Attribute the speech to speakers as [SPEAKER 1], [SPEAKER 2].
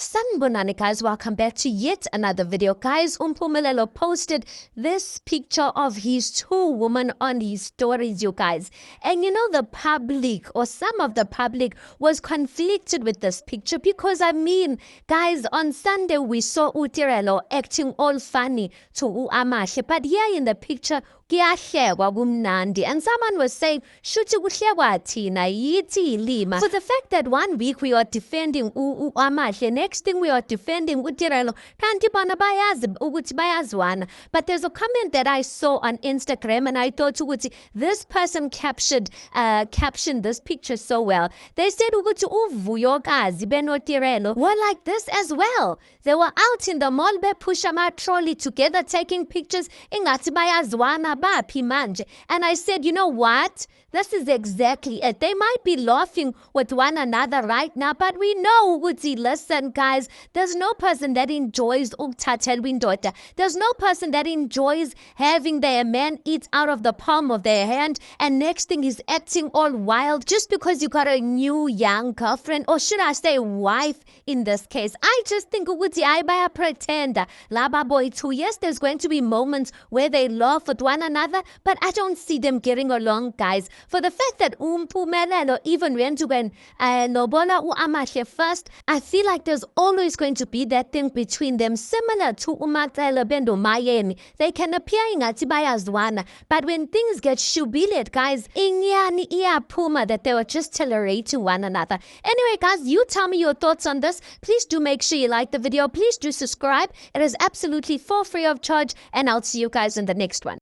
[SPEAKER 1] Sanibonani guys, welcome back to yet another video. Guys, Umpumelelo posted this picture of his two women on his stories, you guys. And you know, the public or some of the public was conflicted with this picture because I mean, guys, on Sunday we saw Utirelo acting all funny to Amahle, but here in the picture, kuyahlekwa kumnandi, and someone was saying shuthi kuhlekwa thina yithi lima. For the fact that 1 week we are defending Amahle, next thing we are defending Utirelo, kanti bona bayazi ukuthi bayazwana. But there's a comment that I saw on Instagram and I thought ukuthi this person captioned this picture so well. They said ukuthi uvuyokazi benotirelo were like this as well. They were out in the mall bepusha ama trolley together taking pictures ngathi bayazwana baphi manje. And I said, you know what? This is exactly it. They might be laughing with one another right now, but we know ukuthi, listen guys, there's no person that enjoys ukuthathelwa indoda. There's no person that enjoys having their man eat out of the palm of their hand, and next thing is acting all wild just because you got a new young girlfriend, or should I say wife in this case. I just think ukuthi ayibaya pretender laba boy too. Yes, there's going to be moments where they laugh with one another, but I don't see them getting along, guys. For the fact that Umpumelelo even went to lobola Amahle first, I feel like there's always going to be that thing between them, similar to uMacele bendo Mayeni. They can appear ngathi bayazwana, but when things get shubilet, guys, inyani iyaphuma that they were just tolerating one another. Anyway, guys, you tell me your thoughts on this. Please do make sure you like the video. Please do subscribe. It is absolutely for free of charge, and I'll see you guys in the next one.